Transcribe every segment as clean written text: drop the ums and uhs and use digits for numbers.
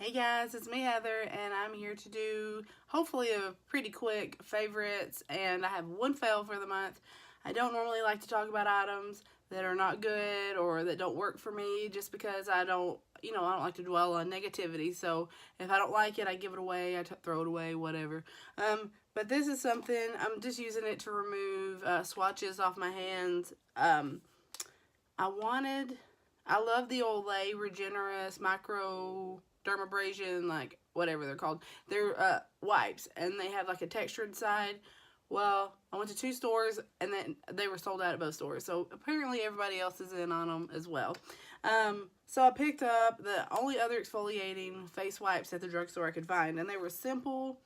Hey guys, it's me Heather, and I'm here to do hopefully a pretty quick favorites, and I have one fail for the month. I don't normally like to talk about items that are not good or that don't work for me just because I don't like to dwell on negativity. So if I don't like it, I give it away, throw it away, whatever. But this is something, I'm just using it to remove swatches off my hands. I love the Olay Regenerous Micro Dermabrasion, like whatever they're called. They're wipes, and they have like a textured side. Well, I went to 2 stores, and then they were sold out at both stores. So apparently everybody else is in on them as well. So I picked up the only other exfoliating face wipes at the drugstore I could find, and they were Simple.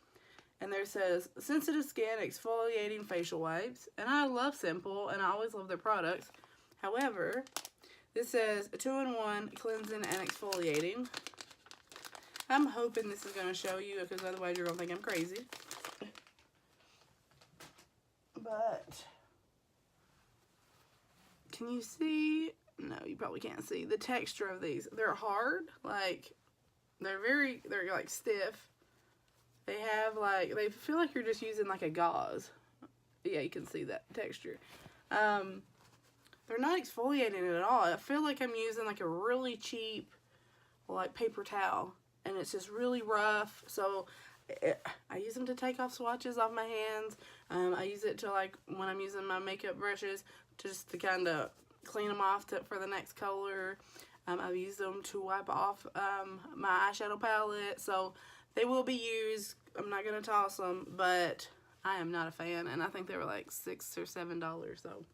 And there says sensitive skin exfoliating facial wipes, and I love Simple, and I always love their products. However, this says 2-in-1 cleansing and exfoliating. I'm hoping this is going to show you, because otherwise you're going to think I'm crazy. But can you see? No, you probably can't see the texture of these. They're hard, like they're like stiff. They have like, they feel like you're just using like a gauze. Yeah, you can see that texture. They're not exfoliating at all. I feel like I'm using like a really cheap like paper towel, and it's just really rough. So I use them to take off swatches off my hands. I use it to, like, when I'm using my makeup brushes, just to kind of clean them off for the next color. I've used them to wipe off my eyeshadow palette. So they will be used. I'm not going to toss them, but I am not a fan, and I think they were like $6 or $7. So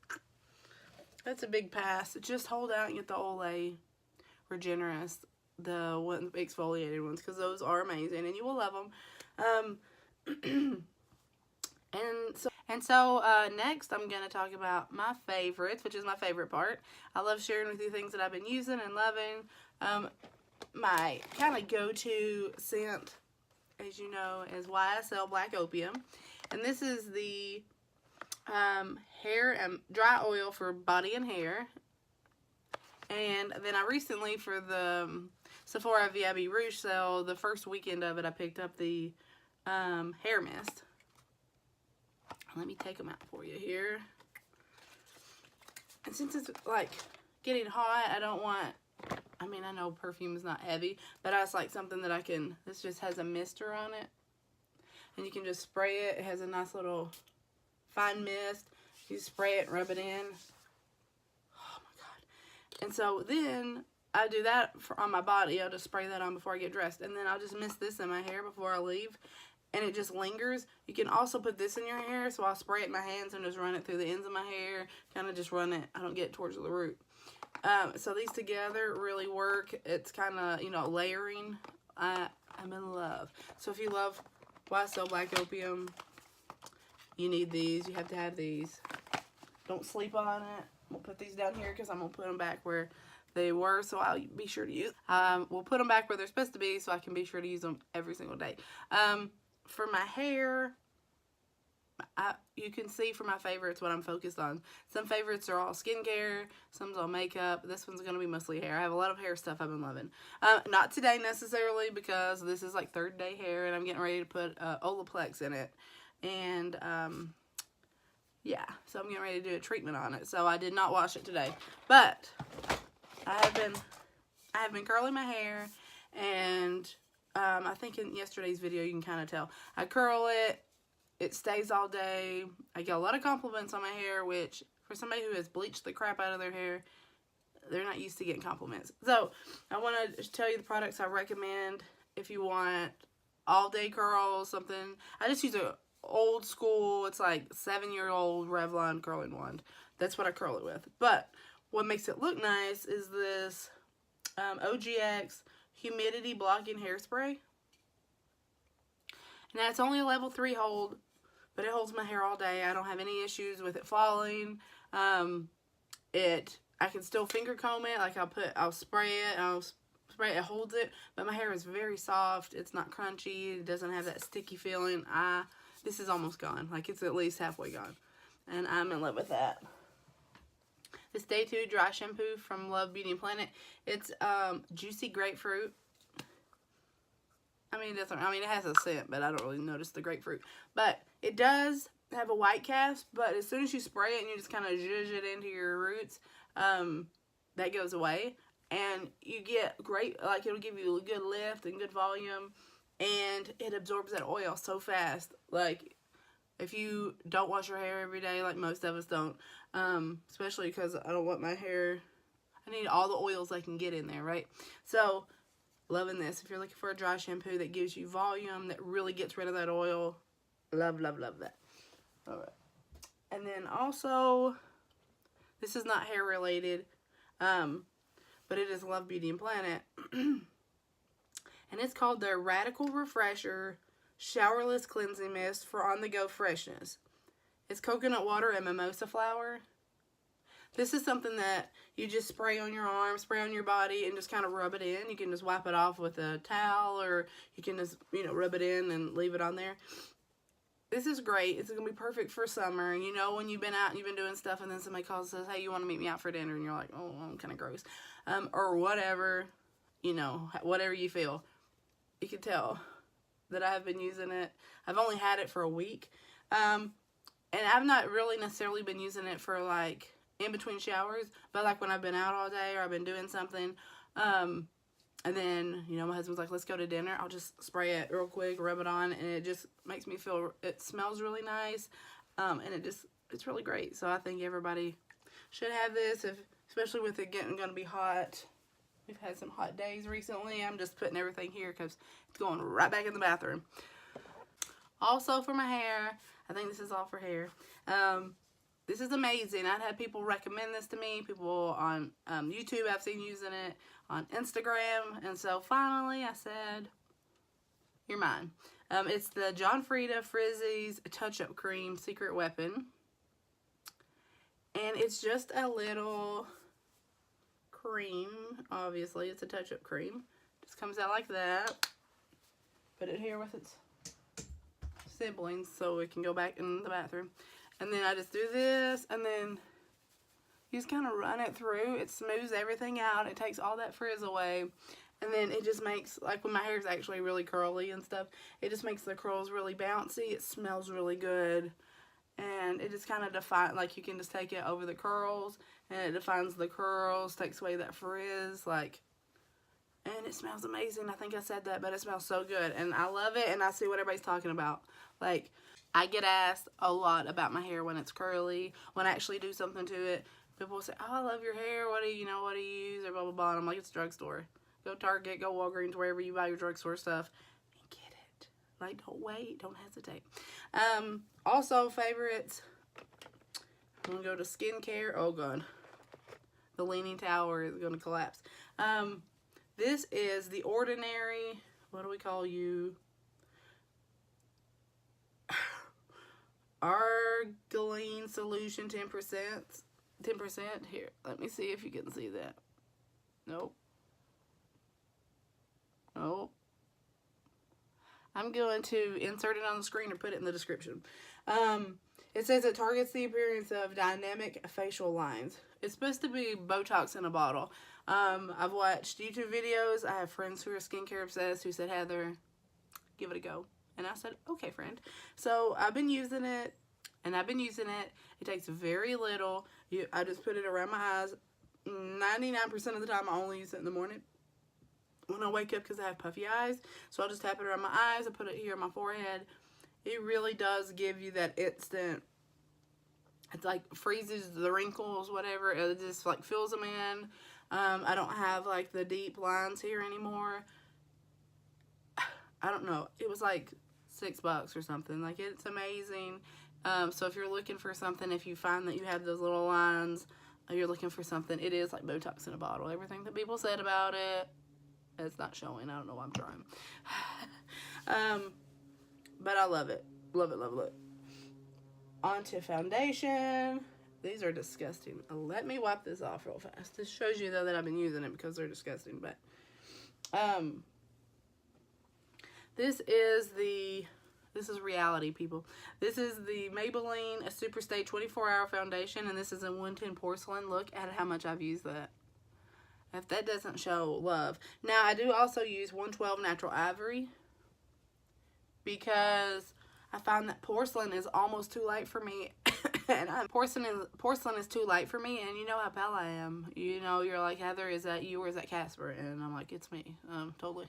that's a big pass. Just hold out and get the Olay Regenerous, the exfoliated ones, because those are amazing, and you will love them. So next I'm going to talk about my favorites, which is my favorite part. I love sharing with you things that I've been using and loving. My kind of go-to scent, as you know, is YSL Black Opium, and this is the hair and dry oil for body and hair. And then I recently, for the Sephora VIB Rouge sale, the first weekend of it, I picked up the hair mist. Let me take them out for you here. And since it's like getting hot, I don't want, I mean, I know perfume is not heavy, but I just like something that I can, this just has a mister on it. And you can just spray it. It has a nice little fine mist. You spray it and rub it in. Oh my God. And so then I do that on my body. I'll just spray that on before I get dressed. And then I'll just mist this in my hair before I leave. And it just lingers. You can also put this in your hair. So I'll spray it in my hands and just run it through the ends of my hair. Kind of just run it. I don't get it towards the root. So these together really work. It's kind of, you know, layering. I'm in love. So if you love YSL Black Opium, you need these. You have to have these. Don't sleep on it. We'll put these down here because I'm going to put them back where they were, so I'll be sure to use. We'll put them back where they're supposed to be so I can be sure to use them every single day. For my hair, you can see from my favorites what I'm focused on. Some favorites are all skincare, some's all makeup. This one's going to be mostly hair. I have a lot of hair stuff I've been loving. Not today necessarily, because this is like 3rd day hair, and I'm getting ready to put Olaplex in it. And yeah, so I'm getting ready to do a treatment on it. So I did not wash it today, but I have been curling my hair, and I think in yesterday's video you can kind of tell. I curl it, it stays all day. I get a lot of compliments on my hair, which for somebody who has bleached the crap out of their hair, they're not used to getting compliments. So I want to tell you the products I recommend if you want all day curls, something. I just use a old school, it's like 7-year-old Revlon curling wand. That's what I curl it with. But what makes it look nice is this OGX humidity blocking hairspray. Now it's only a level 3 hold, but it holds my hair all day. I don't have any issues with it falling. I can still finger comb it. Like I'll spray it, it holds it, but my hair is very soft. It's not crunchy. It doesn't have that sticky feeling. This is almost gone. Like, it's at least halfway gone, and I'm in love with that. This Day 2 Dry Shampoo from Love Beauty and Planet. It's juicy grapefruit. I mean, it doesn't, I mean, it has a scent, but I don't really notice the grapefruit. But it does have a white cast, but as soon as you spray it and you just kind of zhuzh it into your roots, that goes away. And you get great, like, it'll give you a good lift and good volume, and it absorbs that oil so fast. Like, if you don't wash your hair every day, like most of us don't, especially because I don't want my hair, I need all the oils I can get in there, right? So, loving this. If you're looking for a dry shampoo that gives you volume, that really gets rid of that oil, love, love, love that. All right. And then also, this is not hair related, but it is Love, Beauty, and Planet. And it's called the Radical Refresher Showerless Cleansing Mist for on-the-go freshness. It's coconut water and mimosa flower. This is something that you just spray on your arm, spray on your body, and just kind of rub it in. You can just wipe it off with a towel, or you can just, you know, rub it in and leave it on there. This is great. It's going to be perfect for summer. You know, when you've been out and you've been doing stuff, and then somebody calls and says, hey, you want to meet me out for dinner? And you're like, oh, I'm kind of gross. Or whatever, you know, whatever you feel. You can tell that I have been using it. I've only had it for a week. And I've not really necessarily been using it for, like, in between showers, but like when I've been out all day or I've been doing something, and then, you know, my husband's like, let's go to dinner, I'll just spray it real quick, rub it on, and it just makes me feel, it smells really nice, and it's really great. So I think everybody should have this, especially with it going to be hot. We've had some hot days recently. I'm just putting everything here because it's going right back in the bathroom. Also for my hair, I think this is all for hair. This is amazing. I've had people recommend this to me. People on YouTube I've seen using it, on Instagram. And so finally I said, you're mine. It's the John Frieda Frizzy's Touch-Up Cream Secret Weapon. And it's just a little cream. Obviously, it's a touch-up cream. Just comes out like that. Put it here with its siblings so it can go back in the bathroom. And then I just do this, and then you just kind of run it through. It smooths everything out. It takes all that frizz away. And then it just makes, like when my hair is actually really curly and stuff, it just makes the curls really bouncy. It smells really good. And it just kind of defines, like you can just take it over the curls, and it defines the curls, takes away that frizz, like, and it smells amazing. I think I said that, but it smells so good. And I love it, and I see what everybody's talking about. Like, I get asked a lot about my hair when it's curly, when I actually do something to it. People will say, oh, I love your hair. What do you use? Or blah, blah, blah. And I'm like, it's a drugstore. Go Target, go Walgreens, wherever you buy your drugstore stuff, and get it. Like, don't wait. Don't hesitate. Also, favorites. I'm going to go to skincare. Oh, God. The Leaning Tower is going to collapse. This is The Ordinary. What do we call you? Argiline solution 10%. 10%. Here, let me see if you can see that. Nope. Nope. I'm going to insert it on the screen or put it in the description. It says it targets the appearance of dynamic facial lines. It's supposed to be Botox in a bottle. I've watched YouTube videos. I have friends who are skincare obsessed who said, Heather, give it a go. And I said, okay, friend. So I've been using it, and I've been using it. It takes very little. I just put it around my eyes. 99% of the time, I only use it in the morning when I wake up because I have puffy eyes. So I'll just tap it around my eyes. I put it here on my forehead. It really does give you that instant, it's like freezes the wrinkles, whatever. It just like fills them in. I don't have like the deep lines here anymore. I don't know. It was like $6 or something. Like, it's amazing. So if you're looking for something, if you find that you have those little lines, or you're looking for something, it is like Botox in a bottle. Everything that people said about it, it's not showing. I don't know why I'm trying. But I love it. Love it, love it, love it. On to foundation. These are disgusting. Let me wipe this off real fast. This shows you, though, that I've been using it because they're disgusting. But, this is reality, people. This is the Maybelline Superstay 24-Hour Foundation, and this is in 110 Porcelain. Look at how much I've used that. If that doesn't show love. Now, I do also use 112 Natural Ivory. because I find that porcelain is almost too light for me. And porcelain is too light for me, and you know how pale I am. You know, you're like, Heather, is that you or is that Casper? And I'm like, it's me, totally.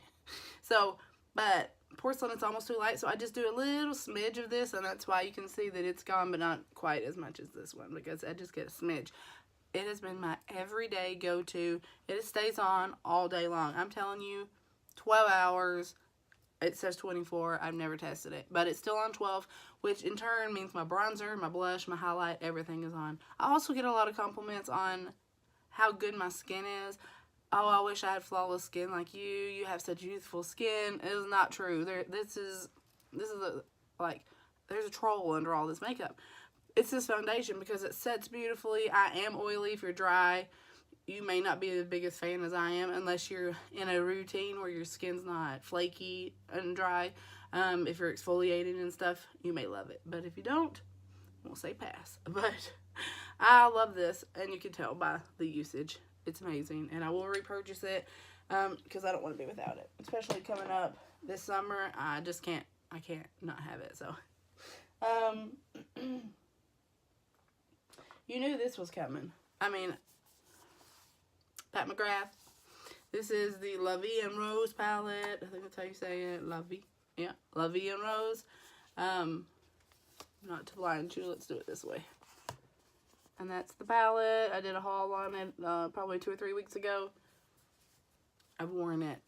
So, but porcelain is almost too light, so I just do a little smidge of this, and that's why you can see that it's gone, but not quite as much as this one, because I just get a smidge. It has been my everyday go-to. It stays on all day long. I'm telling you, 12 hours. It says 24. I've never tested it, but it's still on 12, which in turn means my bronzer, my blush, my highlight, everything is on. I also get a lot of compliments on how good my skin is. Oh, I wish I had flawless skin like you. You have such youthful skin. It is not true. This is like, there's a troll under all this makeup. It's this foundation because it sets beautifully. I am oily. If you're dry, you may not be the biggest fan as I am unless you're in a routine where your skin's not flaky and dry. If you're exfoliating and stuff, you may love it. But if you don't, we'll say pass. But I love this, and you can tell by the usage. It's amazing, and I will repurchase it because I don't want to be without it. Especially coming up this summer, I can't not have it. So, you knew this was coming. I mean, Pat McGrath. This is the La Vie en Rose palette. I think that's how you say it. La Vie. Yeah. La Vie en Rose. Not to blind you. Let's do it this way. And that's the palette. I did a haul on it probably 2 or 3 weeks ago. I've worn it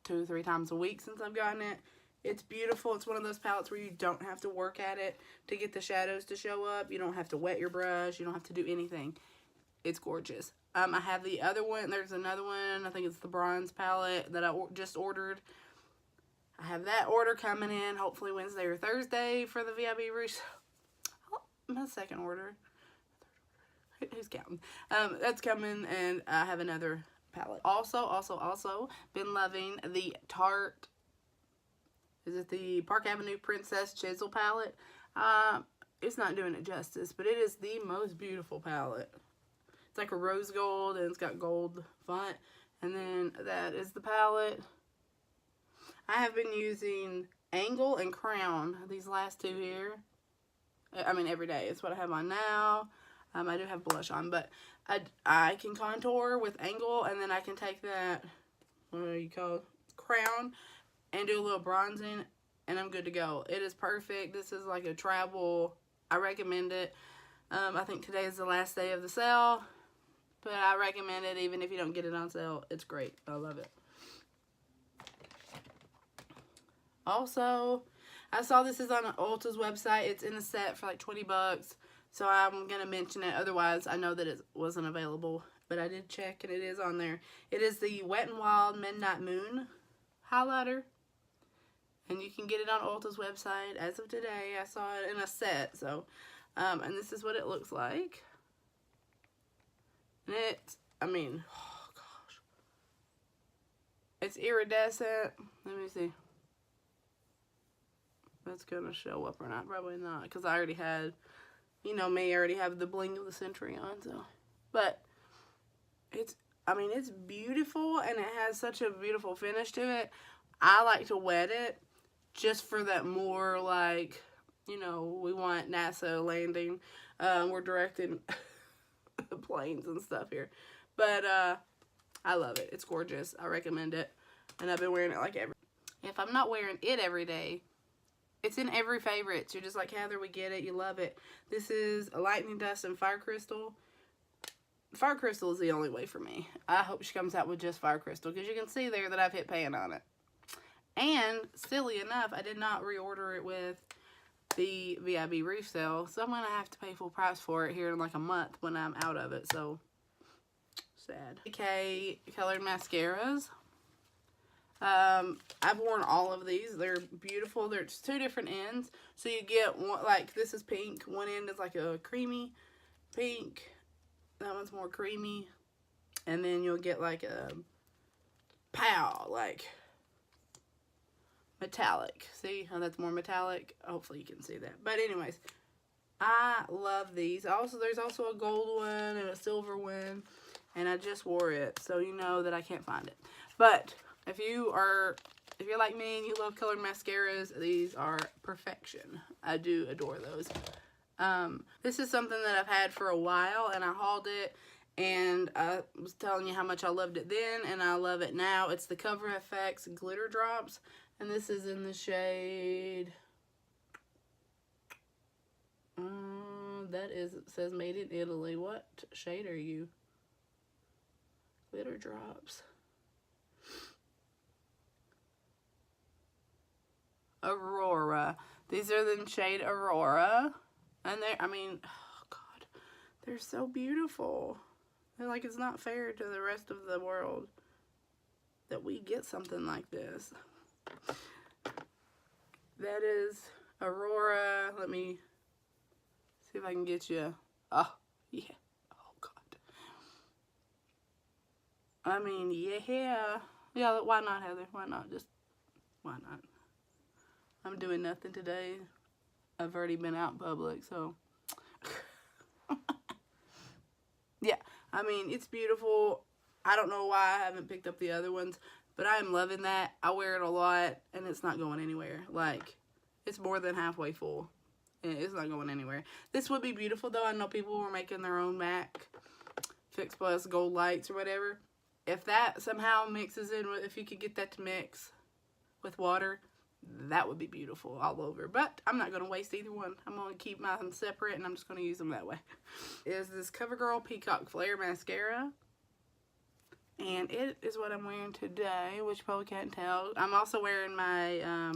2 or 3 times a week since I've gotten it. It's beautiful. It's one of those palettes where you don't have to work at it to get the shadows to show up. You don't have to wet your brush. You don't have to do anything. It's gorgeous. I have the other one. There's another one. I think it's the bronze palette that I just ordered. I have that order coming in hopefully Wednesday or Thursday for the VIB Rouge. My second order. Who's counting? That's coming, and I have another palette. Also been loving the Tarte. Is it the Park Avenue Princess Chisel palette? It's not doing it justice, but it is the most beautiful palette. It's like a rose gold, and it's got gold font. And then that is the palette. I have been using Angle and Crown, these last two here. I mean, every day. It's what I have on now. I do have blush on, but I can contour with Angle, and then I can take that, what do you call it, Crown, and do a little bronzing, and I'm good to go. It is perfect. This is like a travel. I recommend it. I think today is the last day of the sale. But I recommend it even if you don't get it on sale. It's great. I love it. Also, I saw this is on Ulta's website. It's in a set for like 20 bucks. So I'm going to mention it. Otherwise, I know that it wasn't available. But I did check and it is on there. It is the Wet n Wild Midnight Moon highlighter. And you can get it on Ulta's website as of today. I saw it in a set. So, and this is what it looks like. And it's, I mean, oh gosh. It's iridescent. Let me see. That's going to show up or not. Probably not. Because I already had, you know me, I already have the bling of the century on. So, but it's, I mean, it's beautiful. And it has such a beautiful finish to it. I like to wet it just for that more like, you know, we want NASA landing. We're directing planes and stuff here, but I love it. It's gorgeous. I recommend it, and I've been wearing it like if I'm not wearing it every day, it's in every favorites. You're just like, Heather, we get it, you love it. This is a lightning dust and fire crystal. Fire crystal is the only way for me. I hope she comes out with just fire crystal, because you can see there that I've hit pan on it. And silly enough, I did not reorder it with the VIB Reef sale, so I'm going to have to pay full price for it here in like a month when I'm out of it, so sad. Okay, colored mascaras. I've worn all of these. They're beautiful. There's 2 different ends, so you get one, like this is pink. One end is like a creamy pink. That one's more creamy, and then you'll get like a pow, like metallic. See how that's more metallic? Hopefully you can see that. But anyways, I love these. Also, there's also a gold one and a silver one, and I just wore it, so you know that I can't find it. But if you are If you're like me and you love colored mascaras, these are perfection. I do adore those. This is something that I've had for a while, and I hauled it, and I was telling you how much I loved it then, and I love it now. It's the Cover FX Glitter Drops, and this is in the shade... it says made in Italy. What shade are you? Glitter Drops. Aurora. These are the shade Aurora. And they're, I mean, oh God, they're so beautiful. They're like, it's not fair to the rest of the world that we get something like this. That is Aurora. Let me see if I can get you. Oh, yeah. Oh, God. I mean, yeah. Yeah, why not, Heather? Why not? Just, why not? I'm doing nothing today. I've already been out in public, so. Yeah, I mean, it's beautiful. I don't know why I haven't picked up the other ones, but I am loving that. I wear it a lot, and it's not going anywhere. Like, it's more than halfway full, and it's not going anywhere. This would be beautiful, though. I know people were making their own MAC Fix Plus Gold Lights or whatever. If that somehow mixes in, if you could get that to mix with water, that would be beautiful all over. But I'm not going to waste either one. I'm going to keep mine separate, and I'm just going to use them that way. Is this CoverGirl Peacock Flare Mascara. And it is what I'm wearing today, which you probably can't tell. I'm also wearing my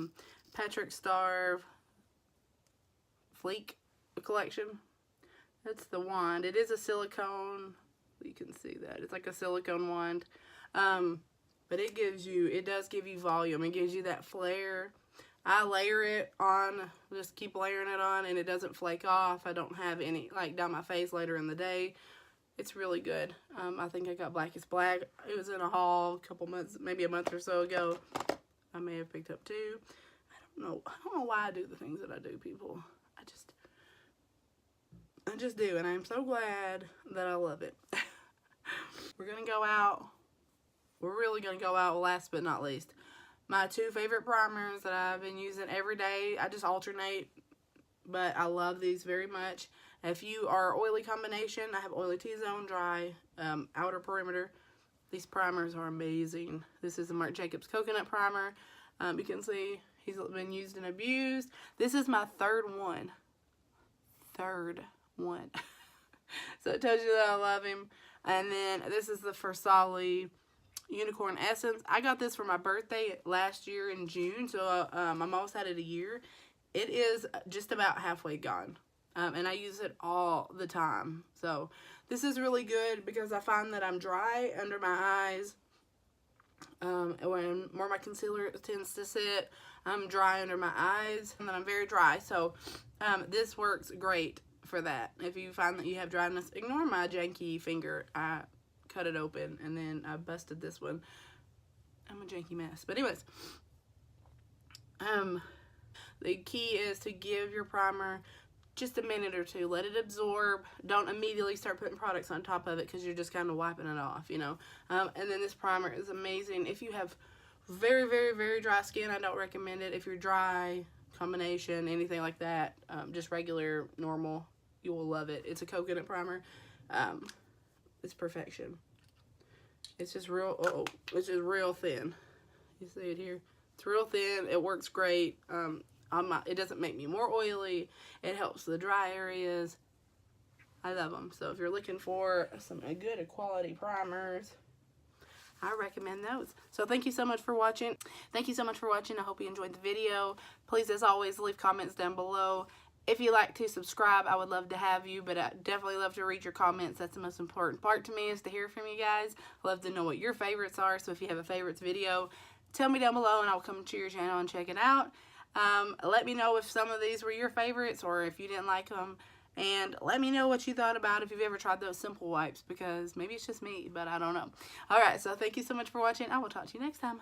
Patrick Starr Fleek collection. That's the wand. It is a silicone. You can see that. It's like a silicone wand. But it does give you volume. It gives you that flare. I layer it on, just keep layering it on, and it doesn't flake off. I don't have any, like, down my face later in the day. It's really good. I think I got Black is Black. It was in a haul a couple months, maybe a month or so ago. I may have picked up two. I don't know why I do the things that I do, people. I just do, and I'm so glad that I love it. We're going to go out. We're really going to go out last but not least. My two favorite primers that I've been using every day. I just alternate, but I love these very much. If you are oily combination, I have Oily T-Zone, Dry, Outer Perimeter. These primers are amazing. This is the Marc Jacobs Coconut Primer. You can see he's been used and abused. This is my third one. So it tells you that I love him. And then this is the Versali Unicorn Essence. I got this for my birthday last year in June, so I'm almost had it a year. It is just about halfway gone, and I use it all the time. So this is really good because I find that I'm dry under my eyes. When more my concealer tends to sit, I'm dry under my eyes, and then I'm very dry. So this works great for that. If you find that you have dryness, ignore my janky finger. I cut it open, and then I busted this one. I'm a janky mess. But anyways, the key is to give your primer just a minute or two. Let it absorb. Don't immediately start putting products on top of it because you're just kind of wiping it off, you know. And then this primer is amazing. If you have very, very, very dry skin, I don't recommend it. If you're dry, combination, anything like that, just regular, normal, you will love it. It's a coconut primer. It's perfection. It's just real, it's just real thin. You see it here? It's real thin. It works great. It doesn't make me more oily. It helps the dry areas. I love them. So if you're looking for some good quality primers, I recommend those. So thank you so much for watching. Thank you so much for watching. I hope you enjoyed the video. Please, as always, leave comments down below. If you like to subscribe, I would love to have you, but I definitely love to read your comments. That's the most important part to me, is to hear from you guys. I love to know what your favorites are. So if you have a favorites video, tell me down below, and I'll come to your channel and check it out. Let me know if some of these were your favorites or if you didn't like them. And let me know what you thought about if you've ever tried those simple wipes, because maybe it's just me, but I don't know. Alright, so thank you so much for watching. I will talk to you next time.